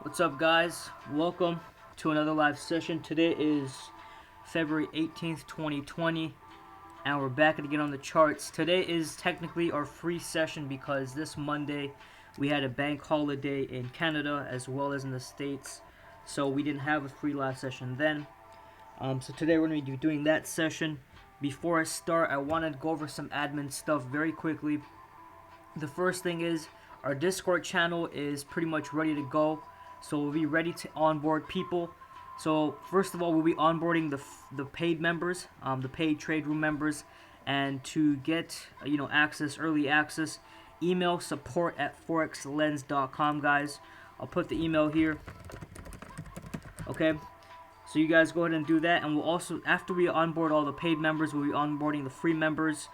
What's up, guys? Welcome to another live session. Today is February 18th, 2020, and we're back again on the charts. Today is technically our free session because this Monday we had a bank holiday in Canada as well as in the States, so we didn't have a free live session then. So today we're going to be doing that session. Before I start, I wanted to go over some admin stuff very quickly. The first thing is our Discord channel is pretty much ready to go. So we'll be ready to onboard people. So first of all, we'll be onboarding the paid members, the paid trade room members, and to get early access, email support@forexlens.com, guys. I'll put the email here. Okay, so you guys go ahead and do that, and we'll also, after we onboard all the paid members, we'll be onboarding the free members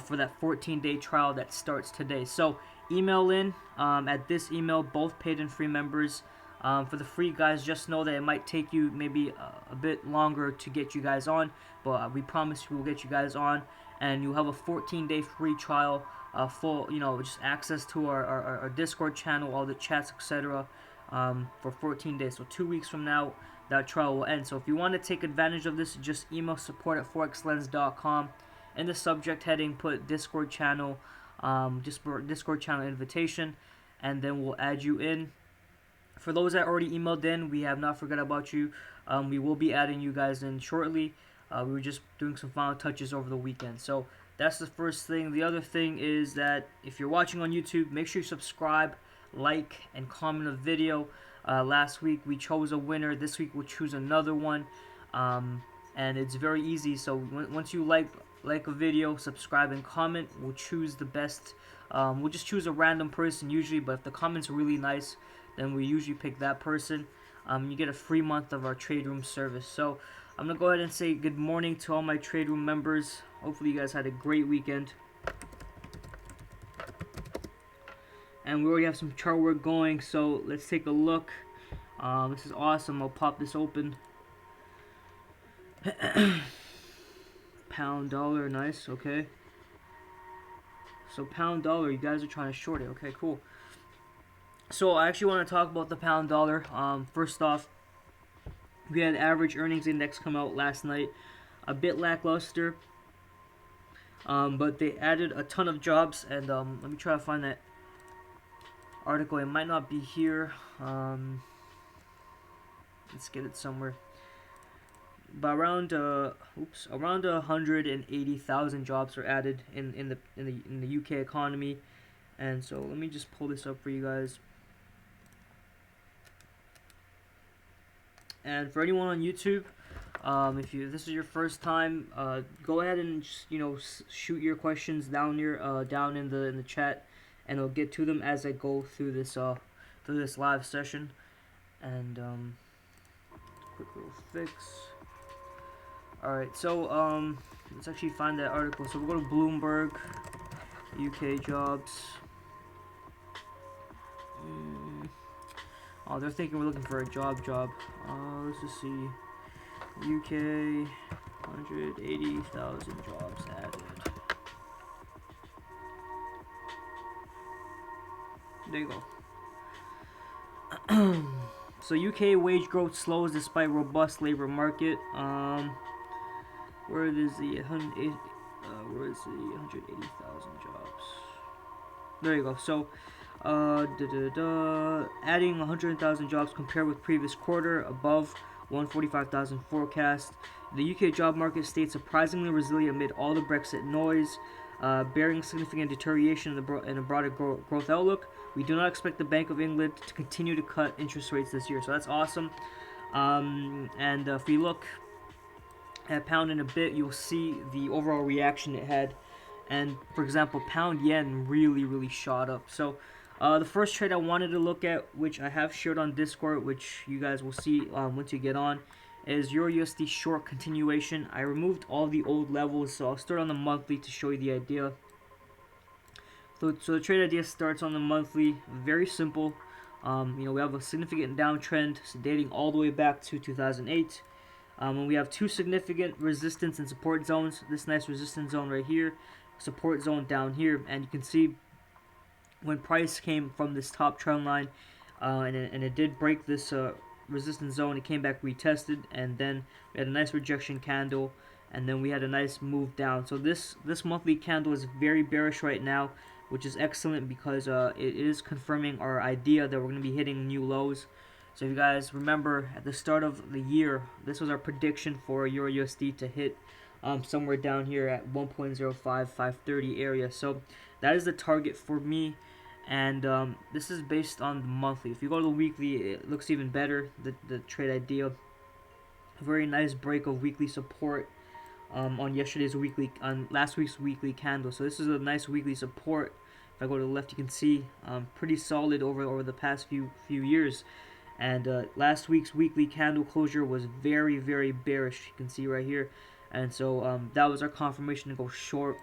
for that 14-day trial that starts today. So email in at this email, both paid and free members. For the free guys, just know that it might take you maybe a bit longer to get you guys on, but we promise we'll get you guys on, and you'll have a 14-day free trial, full, just access to our Discord channel, all the chats, etc. For 14 days. So 2 weeks from now, that trial will end. So if you want to take advantage of this, just email support@forexlens.com. In the subject heading, put Discord channel, just for Discord channel invitation, and then we'll add you in. For those that already emailed in, we have not forgot about you. We will be adding you guys in shortly. We were just doing some final touches over the weekend. So that's the first thing. The other thing is that if you're watching on YouTube, make sure you subscribe, like, and comment a video. Last week we chose a winner. This week we'll choose another one. And it's very easy. So once you like a video, subscribe, and comment, we'll choose the best. We'll just choose a random person usually, but if the comments are really nice, then we usually pick that person. You get a free month of our trade room service. So I'm going to go ahead and say good morning to all my trade room members. Hopefully you guys had a great weekend. And we already have some chart work going, so let's take a look. This is awesome. I'll pop this open. Pound dollar, nice, okay. So pound dollar, you guys are trying to short it, okay, cool. So I actually want to talk about the pound dollar. First off, we had average earnings index come out last night. A bit lackluster, but they added a ton of jobs, and let me try to find that article. It might not be here. Let's get it somewhere. But around 180,000 jobs are added in the UK economy, and so let me just pull this up for you guys. And for anyone on YouTube, if this is your first time, go ahead and just, shoot your questions down here, down in the chat, and I'll get to them as I go through this live session. And quick little fix. All right, so let's actually find that article. So we'll go to Bloomberg, UK jobs. Oh, they're thinking we're looking for a job. Let's just see. UK, 180,000 jobs added. There you go. So UK wage growth slows despite robust labor market. Where is the 180,000 jobs? There you go. So adding 100,000 jobs compared with previous quarter, above 145,000 forecast. The UK job market stayed surprisingly resilient amid all the Brexit noise, bearing significant deterioration in a broader growth outlook. We do not expect the Bank of England to continue to cut interest rates this year, so that's awesome. And if we look at pound in a bit, you'll see the overall reaction it had. And for example, pound yen really shot up. So the first trade I wanted to look at, which I have shared on Discord, which you guys will see once you get on, is EURUSD short continuation. I removed all the old levels, so I'll start on the monthly to show you the idea. So the trade idea starts on the monthly. Very simple. We have a significant downtrend dating all the way back to 2008. And we have two significant resistance and support zones. This nice resistance zone right here, support zone down here, and you can see when price came from this top trend line, and it did break this resistance zone. It came back retested, and then we had a nice rejection candle, and then we had a nice move down. So this monthly candle is very bearish right now, which is excellent because it is confirming our idea that we're going to be hitting new lows. So if you guys remember, at the start of the year, this was our prediction for EURUSD to hit somewhere down here at 1.05530 area. So that is the target for me, and this is based on the monthly. If you go to the weekly, it looks even better. The trade idea, very nice break of weekly support on last week's weekly candle. So this is a nice weekly support. If I go to the left, you can see pretty solid over the past few years. And last week's weekly candle closure was very, very bearish. You can see right here. And so that was our confirmation to go short.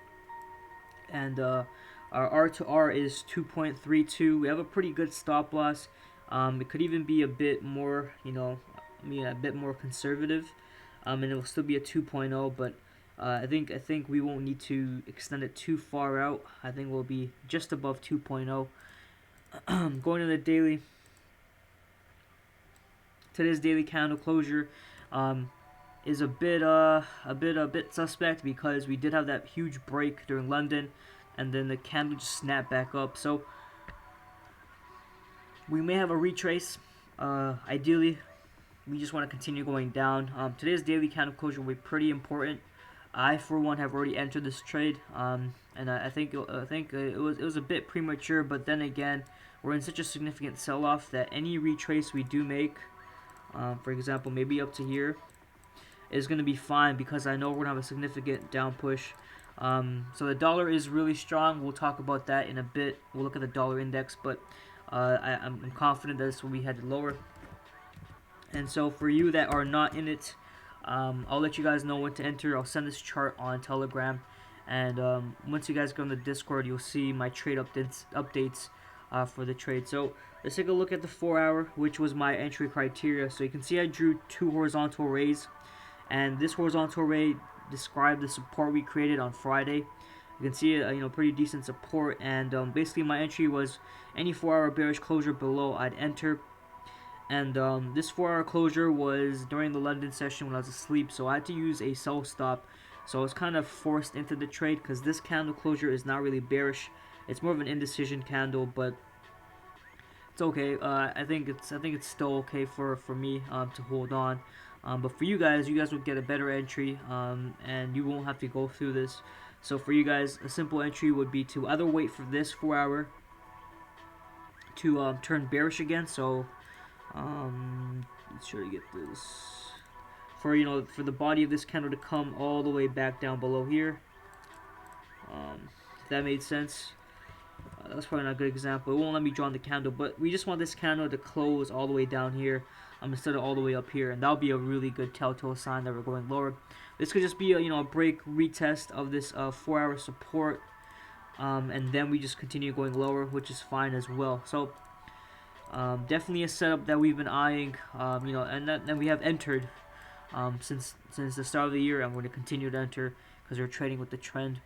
And our R to R is 2.32. We have a pretty good stop loss. It could even be a bit more, a bit more conservative. And it will still be a 2.0, but I think we won't need to extend it too far out. I think we'll be just above 2.0. Going to the daily. Today's daily candle closure is a bit suspect because we did have that huge break during London, and then the candle just snapped back up. So we may have a retrace. Ideally, we just want to continue going down. Today's daily candle closure will be pretty important. I, for one, have already entered this trade, and I think it was a bit premature. But then again, we're in such a significant sell-off that any retrace we do make, for example, maybe up to here, is going to be fine because I know we're going to have a significant down push. So the dollar is really strong. We'll talk about that in a bit. We'll look at the dollar index, but I'm confident that this will be headed lower. And so for you that are not in it, I'll let you guys know when to enter. I'll send this chart on Telegram, and once you guys go on the Discord, you'll see my trade updates for the trade. So let's take a look at the 4-hour, which was my entry criteria. So you can see I drew 2 horizontal rays, and this horizontal ray described the support we created on Friday. You can see pretty decent support, and basically my entry was any 4-hour bearish closure below, I'd enter. And this 4-hour closure was during the London session when I was asleep, so I had to use a sell stop. So I was kind of forced into the trade because this candle closure is not really bearish. It's more of an indecision candle, but it's okay. I think it's still okay for me to hold on. But for you guys will get a better entry, and you won't have to go through this. So for you guys, a simple entry would be to either wait for this 4-hour to turn bearish again. So let's try to get this for the body of this candle to come all the way back down below here. If that made sense. That's probably not a good example. It won't let me draw on the candle, but we just want this candle to close all the way down here instead of all the way up here, and that'll be a really good telltale sign that we're going lower. This could just be a break retest of this 4-hour support, and then we just continue going lower, which is fine as well. So definitely a setup that we've been eyeing, and then we have entered since the start of the year. I'm going to continue to enter because we're trading with the trend.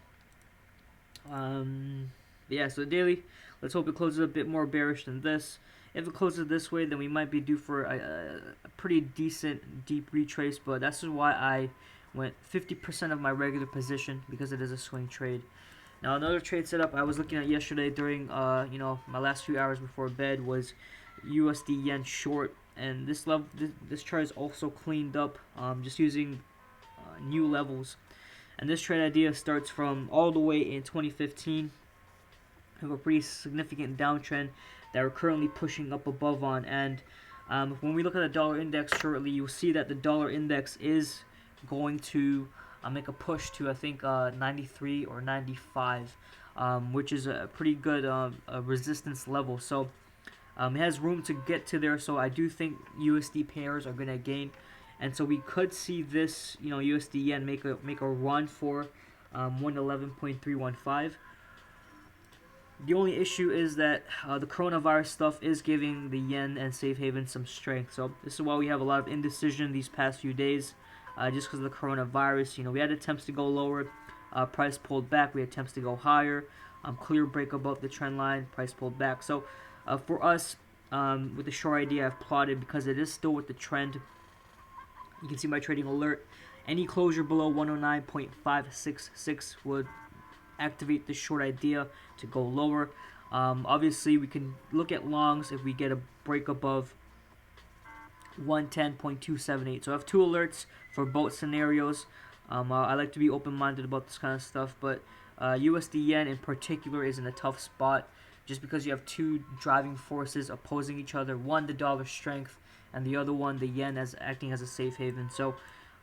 Yeah, so daily, let's hope it closes a bit more bearish than this. If it closes this way, then we might be due for a pretty decent deep retrace, but that's just why I went 50% of my regular position, because it is a swing trade. Now another trade setup I was looking at yesterday during my last few hours before bed was USD yen short, and this chart is also cleaned up just using new levels. And this trade idea starts from all the way in 2015. We have a pretty significant downtrend that we're currently pushing up above on, and when we look at the dollar index shortly, you'll see that the dollar index is going to make a push to, I think, 93 or 95, which is a pretty good resistance level. So it has room to get to there. So I do think USD pairs are going to gain, and so we could see this, USD yen make a run for 111.315. The only issue is that the coronavirus stuff is giving the yen and safe haven some strength. So this is why we have a lot of indecision these past few days, just because of the coronavirus. We had attempts to go lower, price pulled back. We had attempts to go higher, clear break above the trend line, price pulled back. So for us, with the short idea I've plotted because it is still with the trend. You can see my trading alert. Any closure below 109.566 would activate the short idea to go lower. Obviously, we can look at longs if we get a break above 110.278. So I have two alerts for both scenarios. I like to be open-minded about this kind of stuff, but USD yen in particular is in a tough spot just because you have two driving forces opposing each other. One, the dollar strength, and the other one, the yen, as acting as a safe haven. So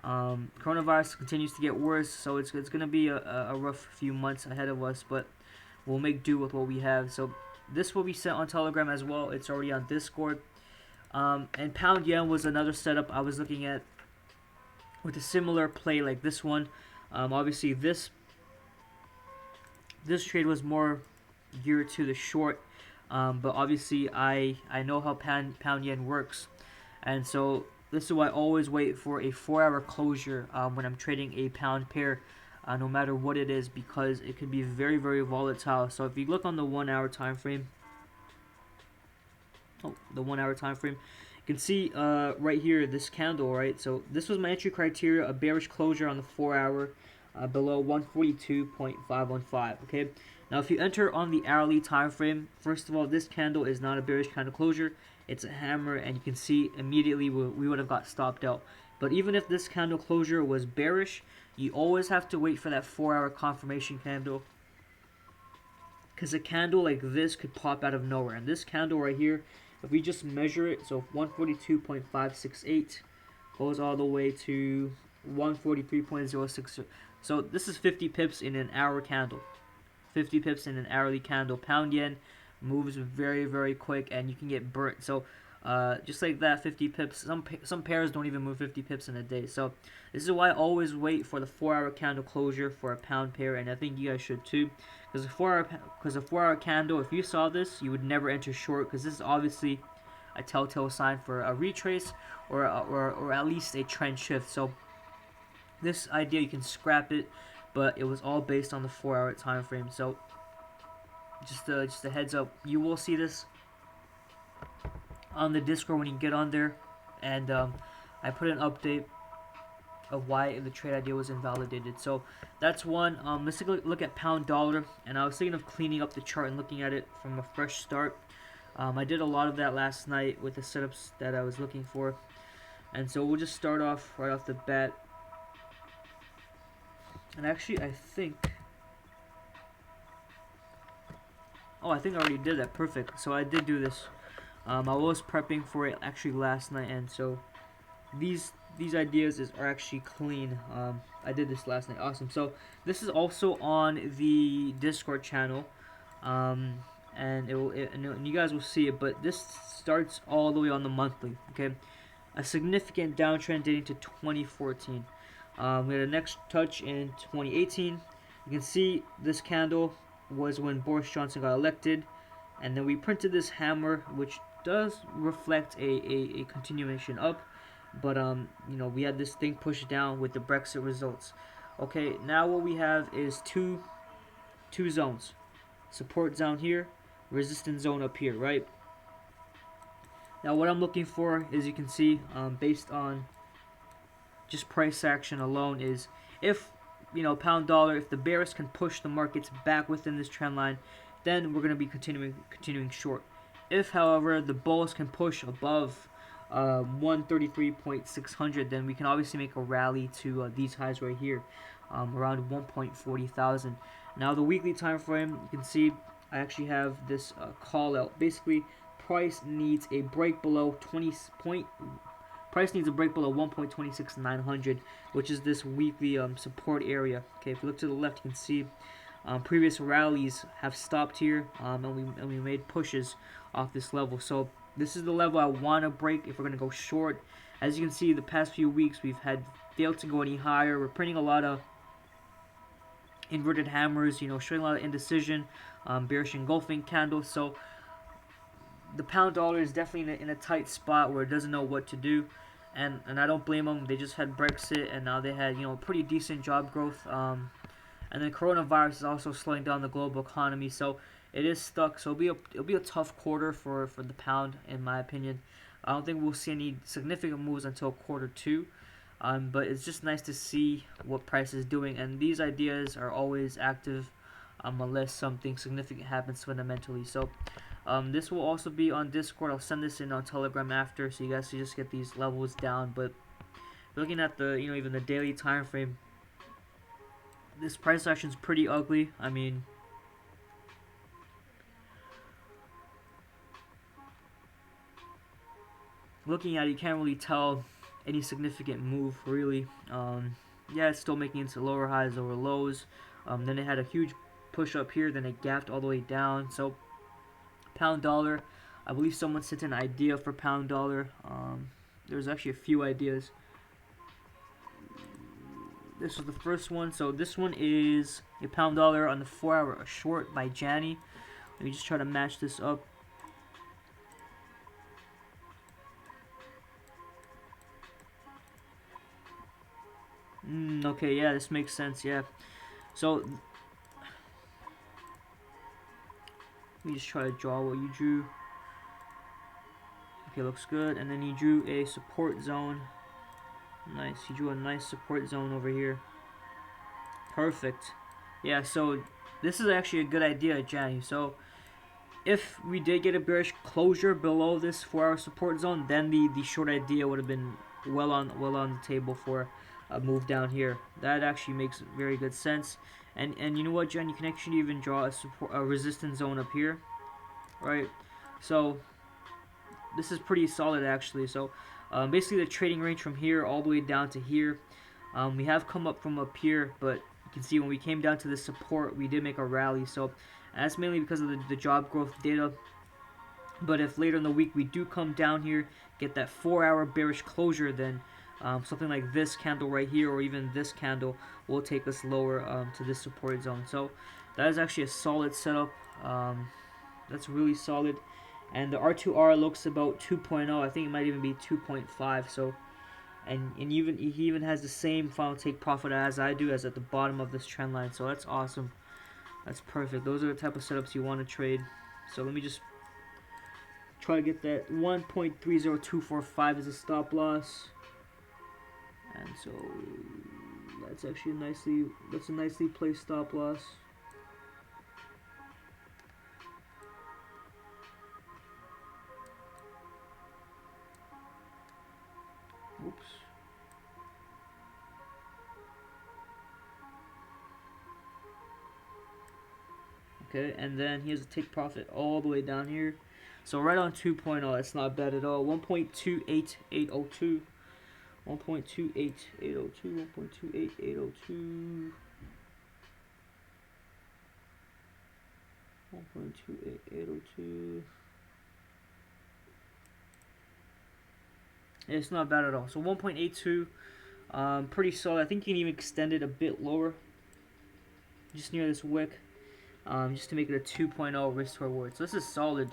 coronavirus continues to get worse, so it's going to be a rough few months ahead of us, but we'll make do with what we have. So this will be sent on Telegram as well. It's already on Discord. And pound yen was another setup I was looking at with a similar play like this one. Obviously this trade was more geared to the short, but obviously I know how pound yen works, and so this is why I always wait for a 4-hour closure when I'm trading a pound pair, no matter what it is, because it can be very, very volatile. So if you look on the 1-hour time frame, you can see right here this candle, right? So this was my entry criteria, a bearish closure on the 4-hour below 142.515. Okay, now if you enter on the hourly time frame, first of all, this candle is not a bearish kind of closure. It's a hammer, and you can see immediately we would have got stopped out. But even if this candle closure was bearish, you always have to wait for that 4-hour confirmation candle, because a candle like this could pop out of nowhere. And this candle right here, if we just measure it, so 142.568 goes all the way to 143.06. So this is 50 pips in an hour candle. 50 pips in an hourly candle. Pound yen moves very, very quick, and you can get burnt. So just like that, 50 pips. Some pairs don't even move 50 pips in a day. So this is why I always wait for the 4-hour candle closure for a pound pair, and I think you guys should too. Because a 4-hour candle, if you saw this, you would never enter short, because this is obviously a telltale sign for a retrace or at least a trend shift. So this idea, you can scrap it, but it was all based on the 4-hour time frame. So just a heads up, you will see this on the Discord when you get on there, and I put an update of why the trade idea was invalidated. So that's one. Let's take a look at pound dollar, and I was thinking of cleaning up the chart and looking at it from a fresh start. I did a lot of that last night with the setups that I was looking for, and so we'll just start off right off the bat. And actually, I think I already did that. Perfect. So I did do this. I was prepping for it actually last night, and so these ideas are actually clean. I did this last night. Awesome. So this is also on the Discord channel, and and you guys will see it. But this starts all the way on the monthly. Okay, a significant downtrend dating to 2014. We had a next touch in 2018. You can see this candle was when Boris Johnson got elected, and then we printed this hammer, which does reflect a continuation up, but we had this thing pushed down with the Brexit results. Okay, now what we have is two zones, support zone here, resistance zone up here, right? Now what I'm looking for, as you can see, based on just price action alone, is if pound dollar, if the bears can push the markets back within this trend line, then we're going to be continuing short. If, however, the bulls can push above 133.600, then we can obviously make a rally to these highs right here, around 1.40 thousand. Now the weekly time frame, you can see I actually have this call out. Basically, price needs a break below 1.26900, which is this weekly support area. Okay, if you look to the left, you can see previous rallies have stopped here, and we made pushes off this level. So this is the level I want to break if we're going to go short. As you can see, the past few weeks we've had failed to go any higher. We're printing a lot of inverted hammers, showing a lot of indecision, bearish engulfing candles. So the pound dollar is definitely in a tight spot where it doesn't know what to do, and I don't blame them. They just had Brexit, and now they had pretty decent job growth, and then coronavirus is also slowing down the global economy. So it is stuck. So it'll be a tough quarter for the pound, in my opinion. I don't think we'll see any significant moves until quarter two. But it's just nice to see what price is doing, and these ideas are always active unless something significant happens fundamentally. So this will also be on Discord. I'll send this in on Telegram after, so you guys can just get these levels down. But looking at the even the daily time frame, this price action is pretty ugly. I mean, looking at it, you can't really tell any significant move really. Yeah, it's still making it to lower highs, lower lows. Then it had a huge push up here, then it gapped all the way down. So pound dollar, I believe someone sent an idea for pound dollar. There's actually a few ideas. This was the first one. So this one is a pound dollar on the 4-hour short by Janny. Let me just try to match this up. Okay, yeah, this makes sense, yeah. So, let me just try to draw what you drew. Okay, looks good. And then he drew a support zone. Nice, he drew a nice support zone over here. Perfect. Yeah, so this is actually a good idea, Johnny. So, if we did get a bearish closure below this 4-hour support zone, then the short idea would have been well on the table for a move down here. That actually makes very good sense. And you know what, John? You can actually even draw a resistance zone up here, right? So this is pretty solid actually. So basically the trading range from here all the way down to here. We have come up from up here, but you can see when we came down to the support, we did make a rally. So that's mainly because of the job growth data. But if later in the week we do come down here, get that 4-hour bearish closure, then something like this candle right here, or even this candle, will take us lower to this support zone. So that is actually a solid setup. That's really solid. And the R2R looks about 2.0. I think it might even be 2.5. So, and he even has the same final take profit as I do, as at the bottom of this trend line. So that's awesome. That's perfect. Those are the type of setups you want to trade. So let me just try to get that 1.30245 as a stop loss. And so that's actually a nicely placed stop loss. Oops. Okay, and then he has a take profit all the way down here. So right on 2.0, that's not bad at all. 1.28802. 1.28802, 1.28802, 1.28802. It's not bad at all. So 1.82, pretty solid. I think you can even extend it a bit lower, just near this wick, just to make it a 2.0 risk to reward. So this is solid.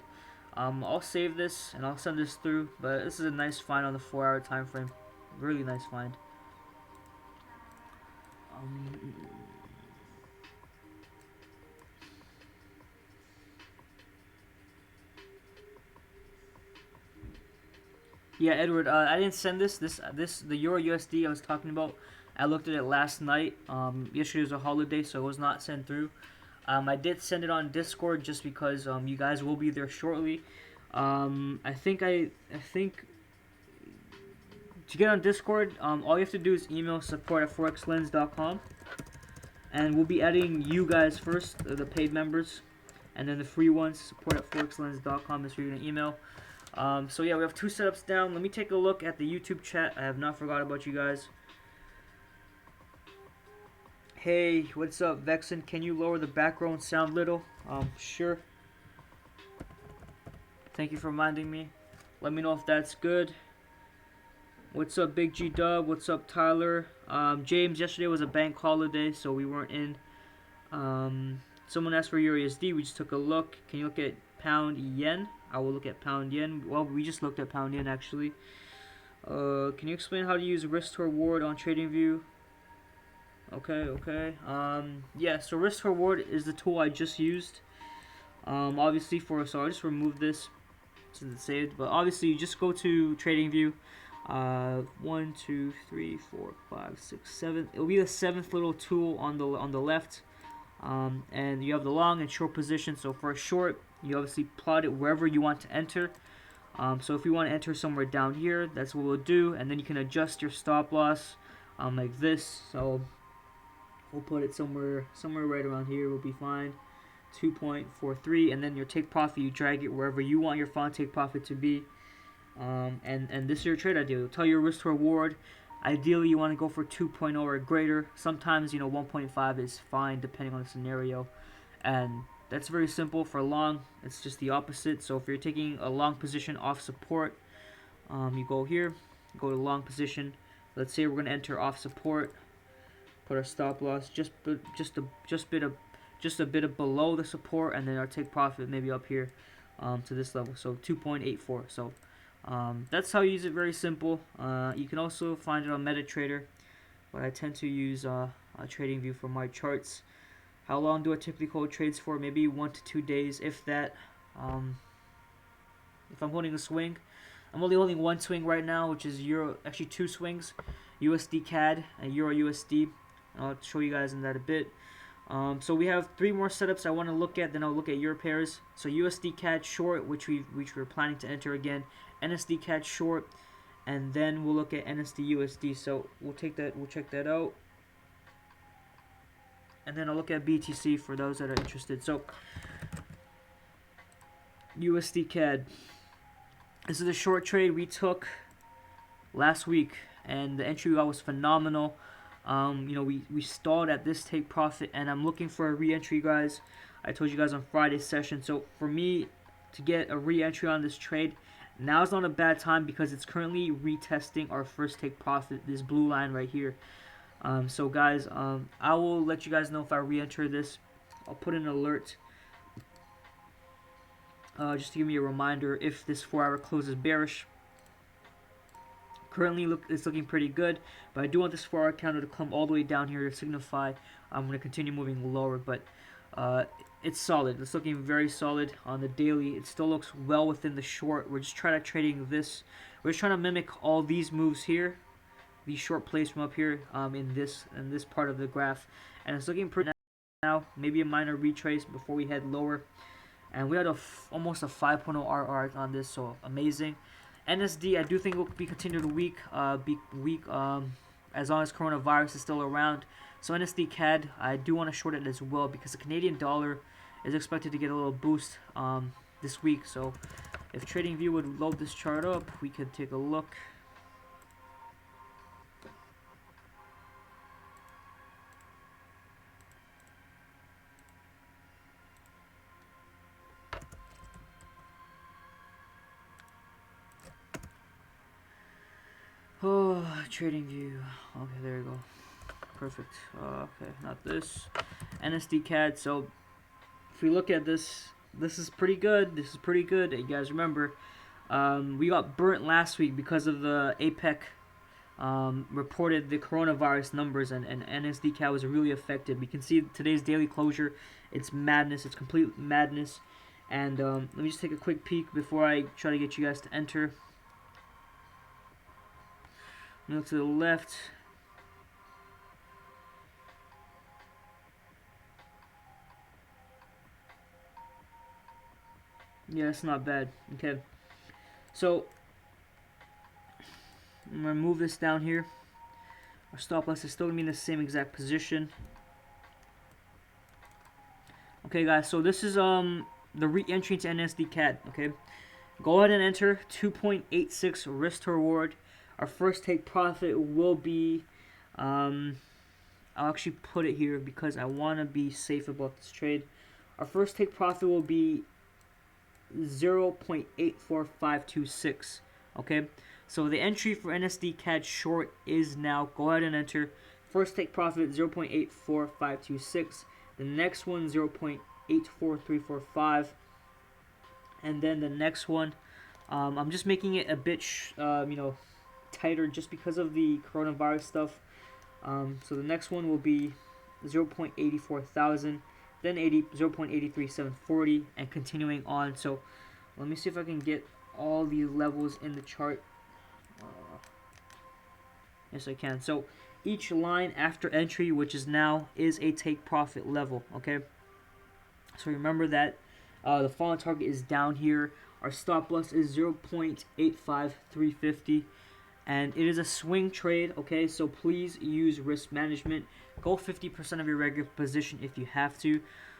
I'll save this and I'll send this through, but this is a nice find on the 4-hour time frame. Really nice find. Yeah, Edward, I didn't send this the EURUSD I was talking about. I looked at it last night. Yesterday was a holiday, so it was not sent through. I did send it on Discord just because you guys will be there shortly. I think to get on Discord, all you have to do is email support@forexlens.com, and we'll be adding you guys first, the paid members, and then the free ones, support@forexlens.com is who you're going to email. So yeah, we have 2 setups down. Let me take a look at the YouTube chat. I have not forgot about you guys. Hey, what's up, Vexen? Can you lower the background sound little? Sure. Thank you for reminding me. Let me know if that's good. What's up, Big G Dub? What's up, Tyler? James, yesterday was a bank holiday, so we weren't in. Someone asked for EURUSD. We just took a look. Can you look at pound yen? I will look at pound yen. Well, we just looked at pound yen, actually. Can you explain how to use risk to reward on TradingView? Okay. Yeah, so risk to reward is the tool I just used. Obviously, so I'll just remove this since it's saved. But obviously, you just go to TradingView. 1, 2, 3, 4, 5, 6, 7. It'll be the seventh little tool on the left. And you have the long and short position. So for a short, you obviously plot it wherever you want to enter. So if you want to enter somewhere down here, that's what we'll do. And then you can adjust your stop loss like this. So we'll put it somewhere right around here. We'll be fine. 2.43, and then your take profit, you drag it wherever you want your final take profit to be. And this is your trade idea. It'll tell your risk to reward. Ideally, you want to go for 2.0 or greater. Sometimes, 1.5 is fine depending on the scenario. And that's very simple. For long, it's just the opposite. So if you're taking a long position off support, you go here, go to long position. Let's say we're going to enter off support. Put our stop loss just a bit below the support, and then our take profit maybe up here to this level. So 2.84. So that's how you use it. Very simple. You can also find it on MetaTrader, but I tend to use TradingView for my charts. How long do I typically hold trades for? Maybe 1 to 2 days, if that. If I'm holding a swing, I'm only holding one swing right now, which is actually 2 swings, USD CAD and Euro USD. I'll show you guys in that a bit. So we have 3 more setups I want to look at. Then I'll look at Euro pairs. So USD CAD short, which we're planning to enter again. NSD CAD short, and then we'll look at NSD USD. So we'll check that out. And then I'll look at BTC for those that are interested. So USD CAD. This is a short trade we took last week, and the entry we got was phenomenal. We stalled at this take profit, and I'm looking for a re-entry, guys. I told you guys on Friday's session. So for me to get a re-entry on this trade, now is not a bad time because it's currently retesting our first take profit, this blue line right here. So guys, I will let you guys know if I re-enter this. I'll put an alert just to give me a reminder if this 4-hour close is bearish. Currently, it's looking pretty good, but I do want this 4-hour candle to come all the way down here to signify I'm going to continue moving lower. But it's solid. It's looking very solid on the daily. It still looks well within the short. We're just trying to trading this. We're just trying to mimic all these moves here, these short plays from up here in this part of the graph, and it's looking pretty now. Maybe a minor retrace before we head lower. And we had almost a 5.0 RR on this, so amazing. NSD, I do think will be continued weak, as long as coronavirus is still around. So NSD CAD, I do want to short it as well because the Canadian dollar is expected to get a little boost this week. So if TradingView would load this chart up, we could take a look. Oh, TradingView. Okay, there you go. Perfect. Okay, not this. NSD CAD. So if we look at this, this is pretty good. This is pretty good. You guys remember, we got burnt last week because of the APEC reported the coronavirus numbers, and NSD CAD was really affected. We can see today's daily closure. It's madness. It's complete madness. And let me just take a quick peek before I try to get you guys to enter. Look to the left. Yeah, it's not bad. Okay. So I'm gonna move this down here. Our stop loss is still gonna be in the same exact position. Okay, guys. So this is the re-entry to NSD CAD. Okay. Go ahead and enter 2.86 risk to reward. Our first take profit will be, I'll actually put it here because I want to be safe about this trade. Our first take profit will be 0.84526. Okay, so the entry for NSD CAD short is now. Go ahead and enter. First take profit 0.84526. The next one 0.84345, and then the next one. I'm just making it a bit, tighter just because of the coronavirus stuff. So the next one will be 0.84000. then 0.83740, and continuing on. So let me see if I can get all these levels in the chart. Yes, I can. So each line after entry, which is now, is a take profit level. Okay. So remember that the falling target is down here. Our stop loss is 0.85350, and it is a swing trade. Okay, so please use risk management. Go 50% of your regular position if you have to.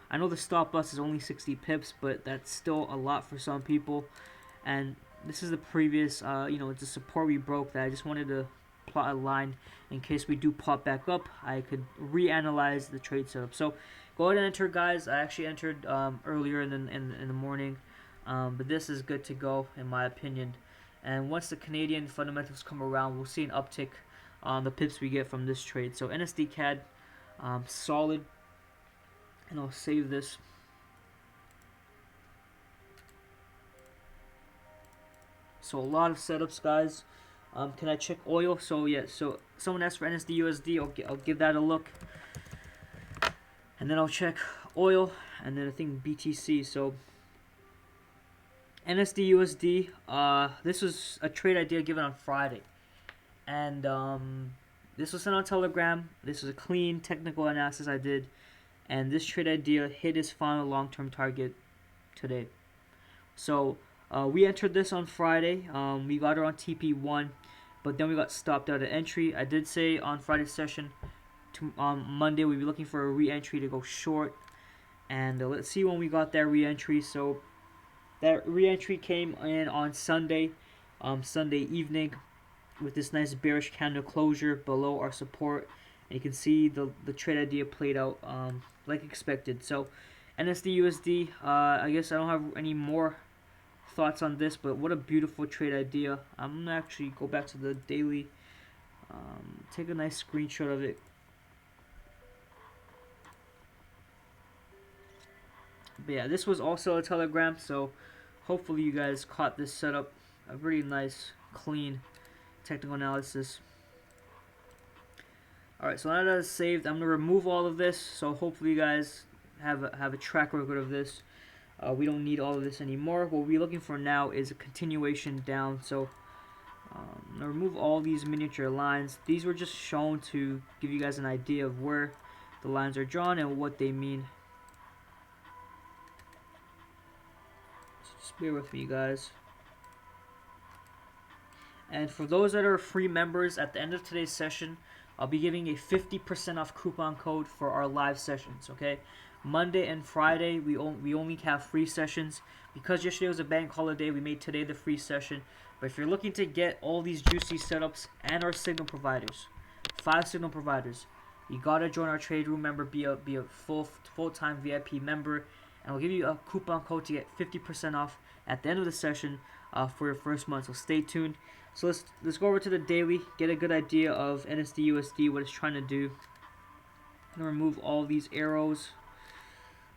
I know the stop loss is only 60 pips, but that's still a lot for some people. And this is the previous, it's a support we broke that I just wanted to plot a line in case we do pop back up. I could reanalyze the trade setup. So go ahead and enter, guys. I actually entered earlier in the morning, but this is good to go in my opinion. And once the Canadian fundamentals come around, we'll see an uptick on the pips we get from this trade. So NSD CAD, solid, and I'll save this. So a lot of setups, guys. Can I check oil? So yeah, so someone asked for NSD USD. I'll give that a look, and then I'll check oil, and then I think BTC. So NSD USD. This was a trade idea given on Friday, and this was sent on Telegram. This was a clean technical analysis I did, and this trade idea hit its final long-term target today. So we entered this on Friday. We got her on TP1, but then we got stopped out of entry. I did say on Friday's session, on Monday, we'd be looking for a re-entry to go short. And let's see when we got that re-entry. So that re-entry came in on Sunday, Sunday evening, with this nice bearish candle closure below our support. And you can see the trade idea played out like expected. So NSD USD, I guess I don't have any more thoughts on this, but what a beautiful trade idea. I'm gonna actually go back to the daily, take a nice screenshot of it. But yeah, this was also a Telegram, so hopefully you guys caught this setup. A really nice, clean technical analysis. Alright, so now that it's saved, I'm gonna remove all of this. So hopefully you guys have a track record of this. We don't need all of this anymore. What we're looking for now is a continuation down. So I'm gonna remove all these miniature lines. These were just shown to give you guys an idea of where the lines are drawn and what they mean. So just bear with me, guys. And for those that are free members, at the end of today's session, I'll be giving a 50% off coupon code for our live sessions, okay? Monday and Friday, we only have free sessions. Because yesterday was a bank holiday, we made today the free session. But if you're looking to get all these juicy setups and our signal providers, 5 signal providers, you gotta join our trade room member, be a full-time VIP member, and we'll give you a coupon code to get 50% off at the end of the session for your first month. So stay tuned. So let's go over to the daily, get a good idea of NSD USD, what it's trying to do. I'm gonna remove all these arrows.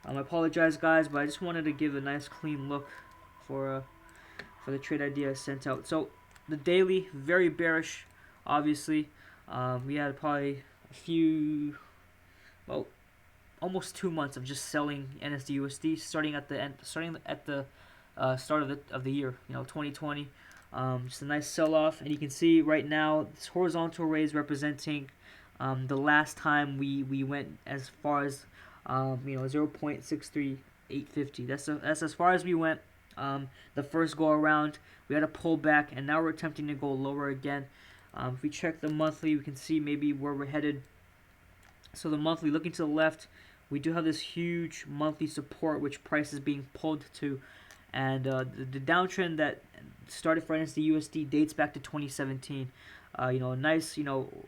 I apologize, guys, but I just wanted to give a nice clean look for the trade idea I sent out. So the daily, very bearish, obviously. We had probably a few, well, almost 2 months of just selling NSD USD, starting at the start of the year, 2020. Just a nice sell-off, and you can see right now this horizontal raise representing the last time we went as far as 0.63850. That's as far as we went. The first go around, we had to pull back, and now we're attempting to go lower again. If we check the monthly, we can see maybe where we're headed. So the monthly, looking to the left, we do have this huge monthly support which price is being pulled to, and the downtrend that started for NSD USD dates back to 2017. Nice,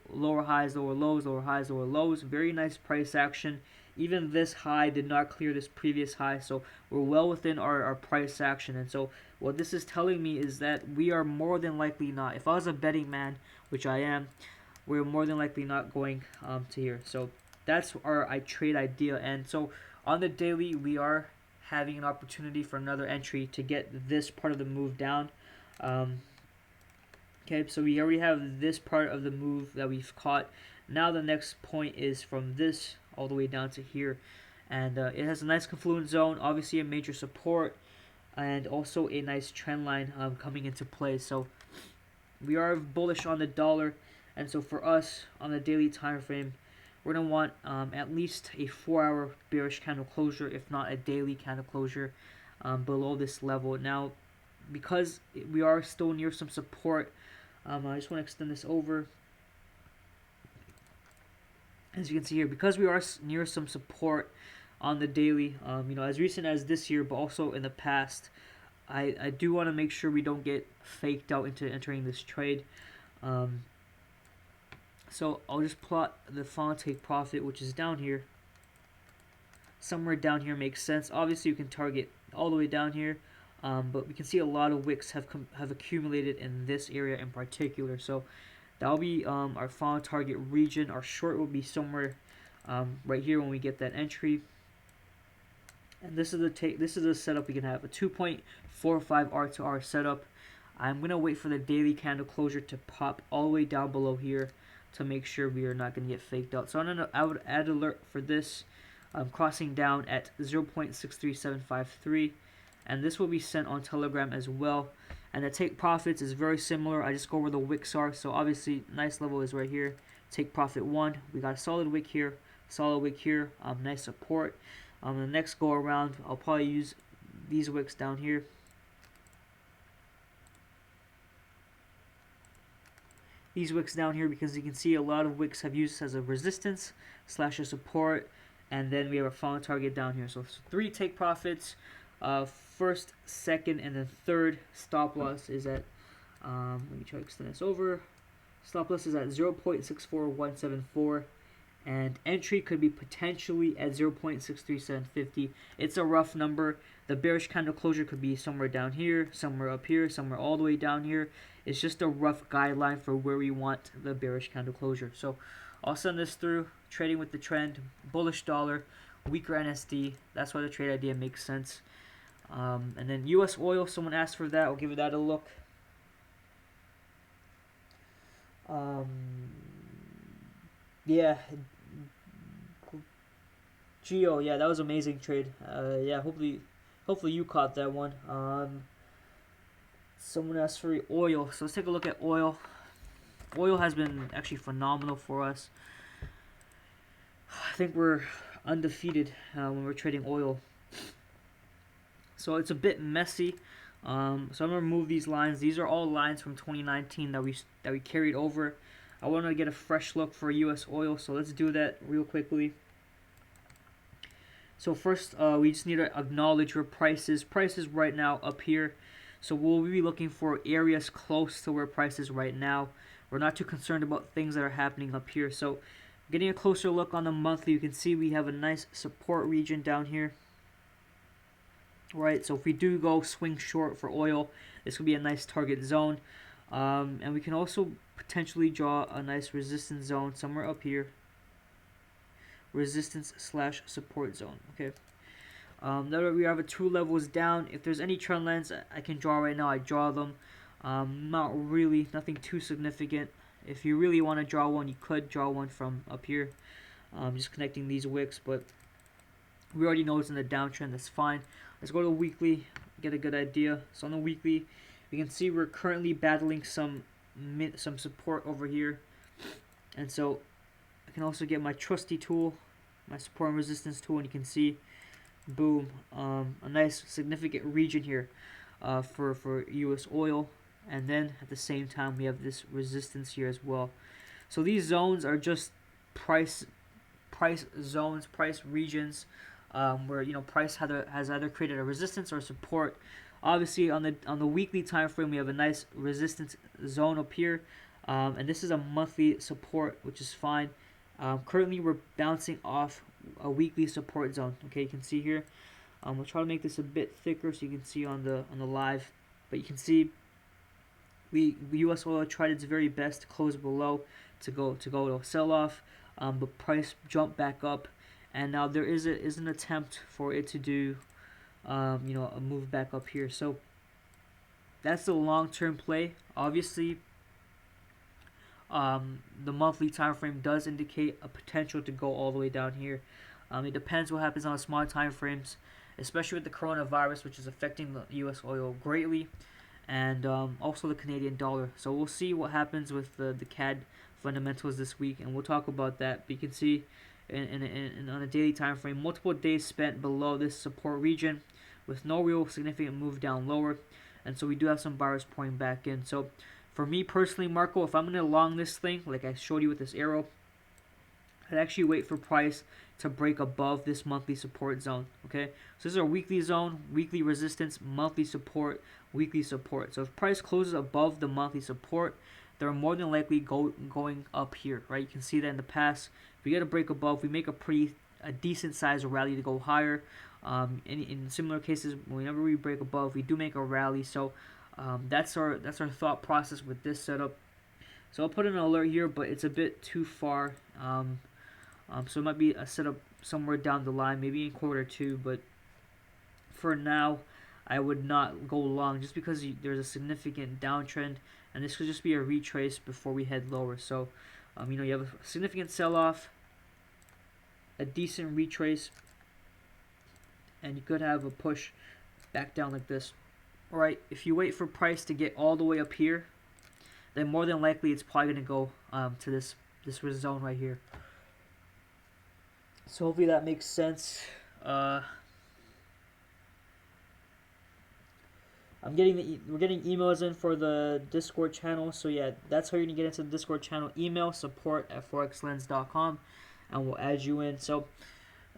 lower highs, lower lows, lower highs, lower lows. Very nice price action. Even this high did not clear this previous high, so we're well within our price action. And so what this is telling me is that we are more than likely not, if I was a betting man, which I am, we're more than likely not going to here. So that's our trade idea. And so on the daily, we are having an opportunity for another entry to get this part of the move down. Okay, so we already have this part of the move that we've caught. Now the next point is from this all the way down to here, and it has a nice confluence zone, obviously a major support, and also a nice trend line coming into play. So we are bullish on the dollar, and so for us on the daily time frame, we're gonna want at least a 4-hour bearish candle closure, if not a daily candle closure, below this level. Now, because we are still near some support, I just want to extend this over. As you can see here, because we are near some support on the daily, as recent as this year, but also in the past, I do want to make sure we don't get faked out into entering this trade. So I'll just plot the final take profit, which is down here. Somewhere down here makes sense. Obviously, you can target all the way down here, but we can see a lot of wicks have accumulated in this area in particular. So that'll be our final target region. Our short will be somewhere right here when we get that entry. And this is the setup we can have, a 2.45 R to R setup. I'm gonna wait for the daily candle closure to pop all the way down below here to make sure we are not gonna get faked out. So I would add alert for this crossing down at 0.63753, and this will be sent on Telegram as well. And the take profits is very similar. I just go where the wicks are. So obviously, nice level is right here. Take profit 1. We got a solid wick here, solid wick here. Nice support. The next go around, I'll probably use these wicks down here. These wicks down here, because you can see a lot of wicks have used this as a resistance / a support, and then we have a final target down here. So 3 take profits. First, second, and then third stop loss is at, let me try to extend this over. Stop loss is at 0.64174, and entry could be potentially at 0.63750. It's a rough number. The bearish candle closure could be somewhere down here, somewhere up here, somewhere all the way down here. It's just a rough guideline for where we want the bearish candle closure. So I'll send this through. Trading with the trend, bullish dollar, weaker NSD. That's why the trade idea makes sense. And then U.S. oil, someone asked for that. I'll give that a look. Yeah, Geo, yeah, that was an amazing trade. Yeah, hopefully you caught that one. Someone asked for oil, so let's take a look at oil. Oil has been actually phenomenal for us. I think we're undefeated when we're trading oil. So it's a bit messy. So I'm gonna remove these lines. These are all lines from 2019 that we carried over. I want to get a fresh look for U.S. oil, so let's do that real quickly. So first, we just need to acknowledge your prices. Prices right now up here. So we'll be looking for areas close to where prices right now. We're not too concerned about things that are happening up here. So getting a closer look on the monthly, you can see we have a nice support region down here. Right, so if we do go swing short for oil, this will be a nice target zone. And we can also potentially draw a nice resistance zone somewhere up here. Resistance / support zone, okay. Now that we have a 2 levels down, if there's any trend lines I can draw right now, I draw them. Not really, nothing too significant. If you really want to draw one, you could draw one from up here. Just connecting these wicks, but we already know it's in the downtrend, that's fine. Let's go to the weekly, get a good idea. So on the weekly, we can see we're currently battling some support over here. And so I can also get my trusty tool, my support and resistance tool, and you can see, boom, a nice significant region here for U.S. oil. And then at the same time, we have this resistance here as well. So these zones are just price zones, price regions, where price has either created a resistance or support. Obviously, on the weekly time frame, we have a nice resistance zone up here, and this is a monthly support, which is fine. Currently, we're bouncing off a weekly support zone. Okay, you can see here. We'll try to make this a bit thicker so you can see on the live, but you can see U.S. oil tried its very best to close below to go to a sell off, but price jumped back up, and now there is an attempt for it to do a move back up here. So that's the long-term play. Obviously, the monthly time frame does indicate a potential to go all the way down here. It depends what happens on the smaller time frames, especially with the coronavirus, which is affecting the U.S. oil greatly, and also the Canadian dollar. So we'll see what happens with the CAD fundamentals this week, and we'll talk about that. But you can see on a daily time frame, multiple days spent below this support region with no real significant move down lower, and so we do have some buyers pouring back in. So for me personally, Marco, if I'm going to long this thing, like I showed you with this arrow, I'd actually wait for price to break above this monthly support zone. Okay, so this is our weekly zone, weekly resistance, monthly support, weekly support. So if price closes above the monthly support, they're more than likely going up here, right? You can see that in the past. If we get a break above, we make a decent size rally to go higher. In similar cases, whenever we break above, we do make a rally. So that's our thought process with this setup. So I'll put an alert here, but it's a bit too far. So it might be a setup somewhere down the line, maybe in quarter two. But for now, I would not go long just because there's a significant downtrend, and this could just be a retrace before we head lower. So you have a significant sell-off, a decent retrace, and you could have a push back down like this. Alright, if you wait for price to get all the way up here, then more than likely it's probably going to go to this zone right here. So hopefully that makes sense. We're getting emails in for the Discord channel. So yeah, that's how you're gonna get into the Discord channel. Email support@forexlens.com, and we'll add you in. So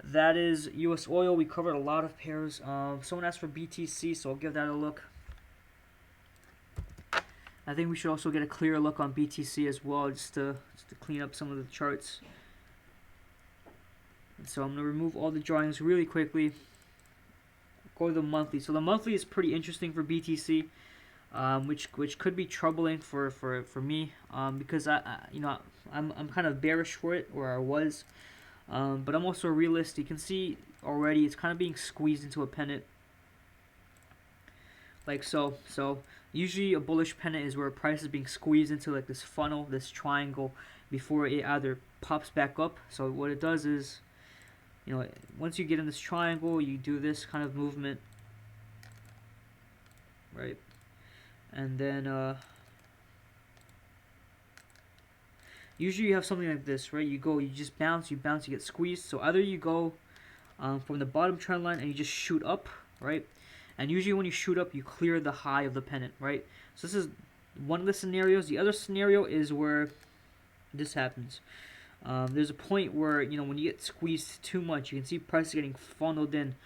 that is U.S. oil. We covered a lot of pairs. Someone asked for BTC, so I'll give that a look. I think we should also get a clear look on BTC as well, just to clean up some of the charts. So I'm going to remove all the drawings really quickly. Go to the monthly. So the monthly is pretty interesting for BTC, which could be troubling for me, because I'm kind of bearish for it, or I was, but I'm also a realist. You can see already it's kind of being squeezed into a pennant, like so. So usually a bullish pennant is where price is being squeezed into like this funnel, this triangle, before it either pops back up. So what it does is, once you get in this triangle, you do this kind of movement, right? And then usually you have something like this, right? You just bounce, you get squeezed. So either you go from the bottom trend line and you just shoot up, right? And usually when you shoot up, you clear the high of the pennant, right? So this is one of the scenarios. The other scenario is where this happens. There's a point where, when you get squeezed too much, you can see prices getting funneled in.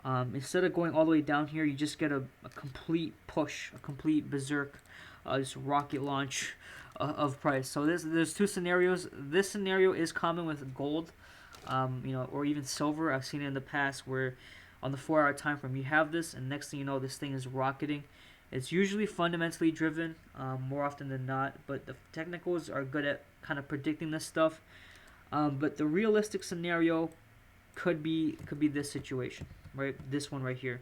Instead of going all the way down here, you just get a complete push, a complete berserk, just rocket launch of price. So there's two scenarios. This scenario is common with gold, or even silver. I've seen it in the past where on the 4-hour time frame you have this, and next thing you know, this thing is rocketing. It's usually fundamentally driven, more often than not, but the technicals are good at kind of predicting this stuff. But the realistic scenario could be this situation, right? This one right here,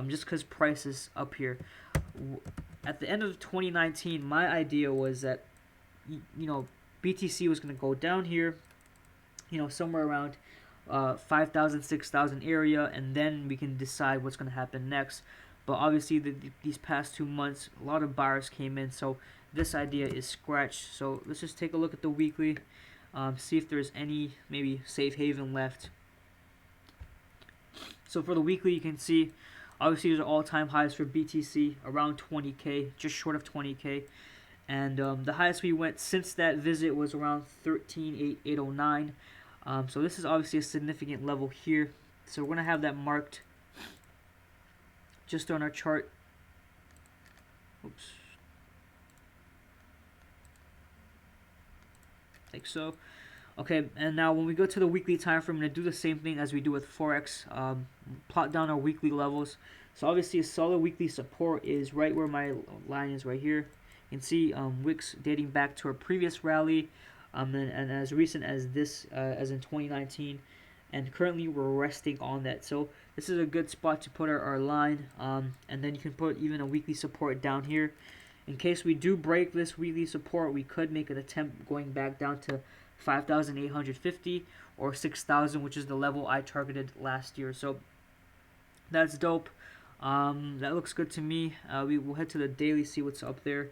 just because price is up here. At the end of 2019, my idea was that BTC was going to go down here, somewhere around 5,000, 6,000 area, and then we can decide what's going to happen next. But obviously, these past 2 months, a lot of buyers came in, so this idea is scratched. So let's just take a look at the weekly, see if there's any maybe safe haven left. So for the weekly, you can see, obviously, there's all-time highs for BTC, around 20K, just short of 20K. And the highest we went since that visit was around 13,809. So this is obviously a significant level here. So we're going to have that marked just on our chart. Oops. Like so. Okay, and now when we go to the weekly time frame, I'm going to do the same thing as we do with Forex. Plot down our weekly levels. So obviously a solid weekly support is right where my line is right here. You can see wicks dating back to our previous rally, and as recent as this, as in 2019. And currently we're resting on that. So this is a good spot to put our line, and then you can put even a weekly support down here. In case we do break this weekly support, we could make an attempt going back down to 5,850, or 6,000, which is the level I targeted last year. So that's dope. That looks good to me. We will head to the daily, see what's up there.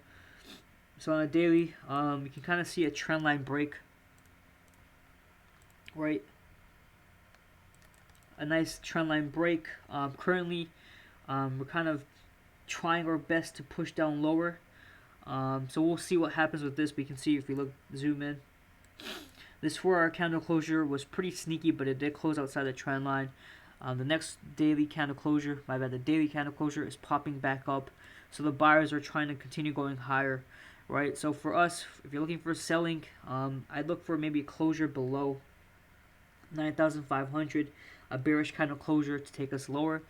So on a daily, you can kind of see a trend line break, right? A nice trend line break. Currently, we're kind of trying our best to push down lower. So we'll see what happens with this. We can see if we look, zoom in. This 4-hour candle closure was pretty sneaky, but it did close outside the trend line. The next daily candle closure, the daily candle closure is popping back up. So the buyers are trying to continue going higher, right? So for us, if you're looking for selling, I'd look for maybe a closure below 9,500, a bearish candle closure to take us lower.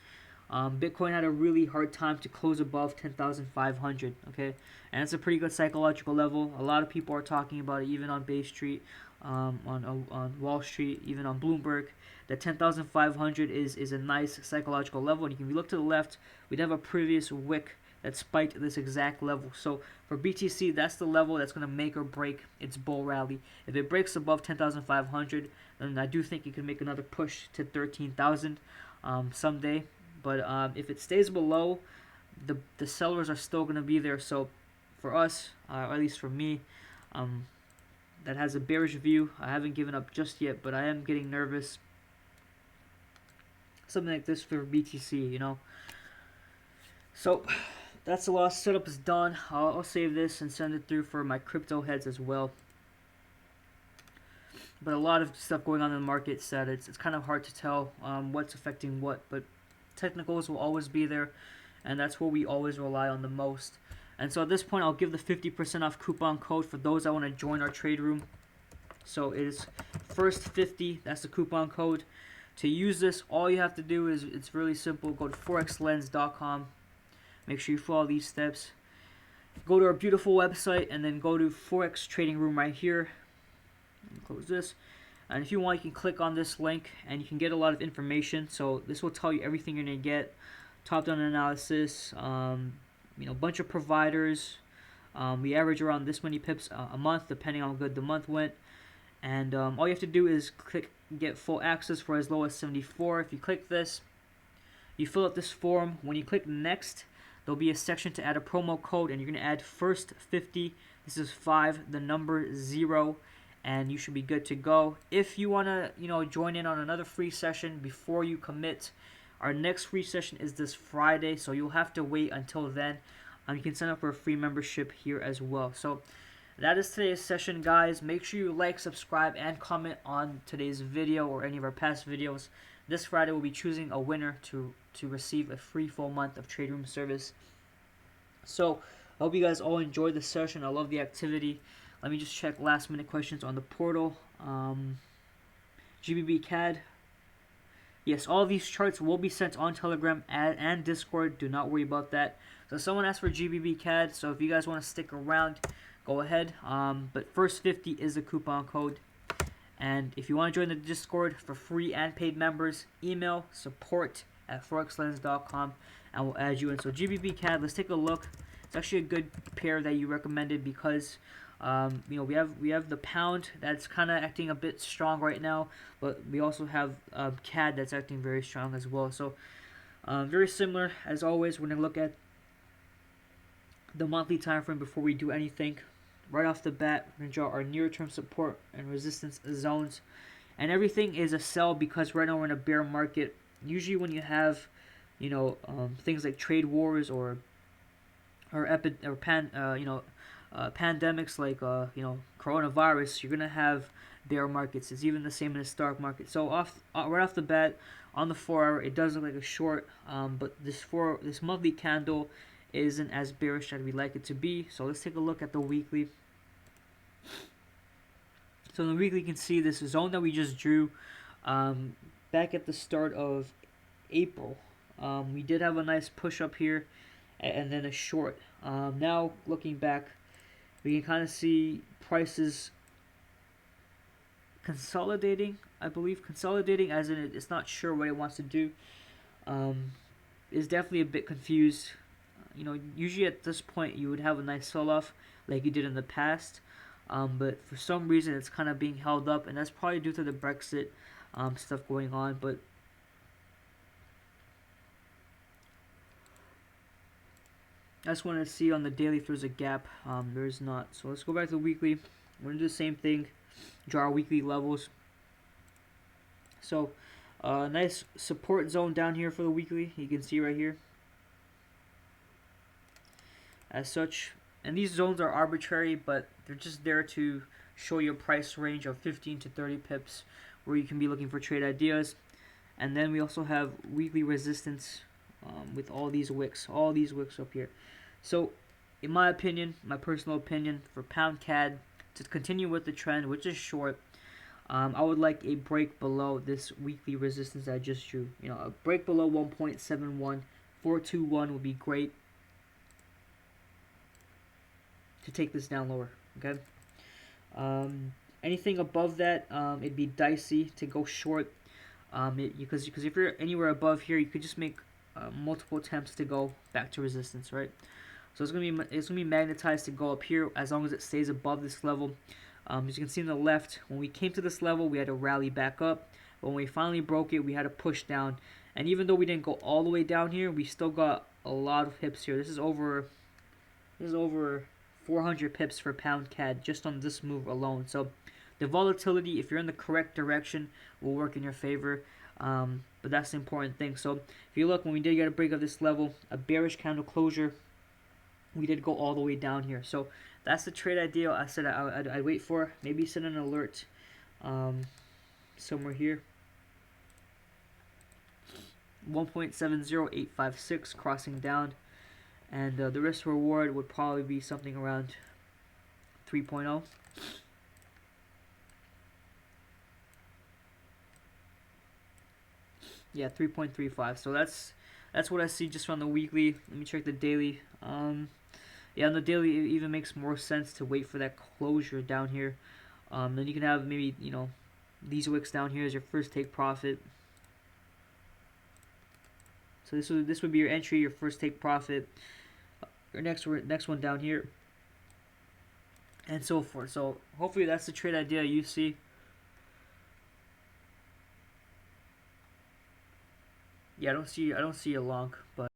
Bitcoin had a really hard time to close above 10,500, okay? And it's a pretty good psychological level. A lot of people are talking about it, even on Bay Street, on Wall Street, even on Bloomberg. That 10,500 is a nice psychological level. And if you look to the left, we'd have a previous wick that spiked this exact level. So for BTC, that's the level that's going to make or break its bull rally. If it breaks above 10,500, then I do think it can make another push to 13,000 someday. But if it stays below, the sellers are still going to be there. So for us, or at least for me, that has a bearish view. I haven't given up just yet, but I am getting nervous. Something like this for BTC, you know. So that's the loss. Setup is done. I'll save this and send it through for my crypto heads as well. But a lot of stuff going on in the market said it's kind of hard to tell what's affecting what. But technicals will always be there, and that's what we always rely on the most. And so at this point, I'll give the 50% off coupon code for those that want to join our trade room. So it is first50. That's the coupon code. To use this, all you have to do is, it's really simple. Go to forexlens.com. Make sure you follow these steps. Go to our beautiful website and then go to Forex Trading Room right here. Close this. And if you want, you can click on this link and you can get a lot of information. So this will tell you everything you're going to get. Top-down analysis, you know, bunch of providers. We average around this many pips a month, depending on how good the month went. And all you have to do is click get full access for as low as 74. If you click this, you fill out this form. When you click next, there'll be a section to add a promo code, and you're going to add first 50. This is 5, the number 0, and you should be good to go. If you want to, you know, join in on another free session before you commit, our next free session is this Friday, so you'll have to wait until then. You can sign up for a free membership here as well. So that is today's session, guys. Make sure you like, subscribe, and comment on today's video or any of our past videos. This Friday, we'll be choosing a winner to receive a free full month of trade room service. So I hope you guys all enjoyed the session. I love the activity. Let me just check last minute questions on the portal. GBP CAD. Yes, all of these charts will be sent on Telegram and Discord. Do not worry about that. So someone asked for GBP CAD. So if you guys want to stick around, go ahead. But first 50 is the coupon code. And if you want to join the Discord for free and paid members, email support@forexlens.com and we'll add you in. So GBP CAD, let's take a look. It's actually a good pair that you recommended because you know, we have the pound that's kind of acting a bit strong right now, but we also have CAD that's acting very strong as well. So very similar as always. We're gonna look at the monthly time frame before we do anything. Right off the bat, we're gonna draw our near-term support and resistance zones, and everything is a sell because right now we're in a bear market. Usually, when you have, you know, things like trade wars or pandemics like you know, coronavirus, you're gonna have bear markets. It's even the same in the stock market. So right off the bat, on the 4-hour, it does look like a short, but this monthly candle isn't as bearish as we'd like it to be. So let's take a look at the weekly. So in the weekly, you can see this zone that we just drew back at the start of April. We did have a nice push up here and then a short. Now looking back, we can kind of see prices consolidating. I believe consolidating, as in it's not sure what it wants to do. Is definitely a bit confused. You know, usually at this point you would have a nice sell-off like you did in the past. But for some reason it's kind of being held up, and that's probably due to the Brexit stuff going on. But I just wanted to see on the daily if there's a gap. There's not. So let's go back to the weekly. We're going to do the same thing, draw our weekly levels. So nice support zone down here for the weekly. You can see right here. As such, and these zones are arbitrary, but they're just there to show you a price range of 15 to 30 pips where you can be looking for trade ideas. And then we also have weekly resistance with all these wicks up here. So in my opinion, my personal opinion, for pound CAD to continue with the trend, which is short, I would like a break below this weekly resistance I just drew. You know, a break below 1.71421 would be great to take this down lower. Okay. Anything above that, it'd be dicey to go short. Because if you're anywhere above here, you could just make multiple attempts to go back to resistance, right? So it's gonna be magnetized to go up here as long as it stays above this level. As you can see on the left, when we came to this level, we had to rally back up. But when we finally broke it, we had to push down. And even though we didn't go all the way down here, we still got a lot of pips here. This is over 400 pips for pound CAD just on this move alone. So the volatility, if you're in the correct direction, will work in your favor. But that's the important thing. So if you look, when we did get a break of this level, a bearish candle closure, we did go all the way down here. So that's the trade idea I said I'd wait for. Maybe set an alert somewhere here. 1.70856 crossing down. And the risk reward would probably be something around 3.0. Yeah, 3.35. So that's what I see just on the weekly. Let me check the daily. Yeah, on the daily, it even makes more sense to wait for that closure down here. Then you can have maybe, you know, these wicks down here as your first take profit. So this would be your entry, your first take profit. Your next one down here, and so forth. So hopefully that's the trade idea you see. Yeah, I don't see a long, but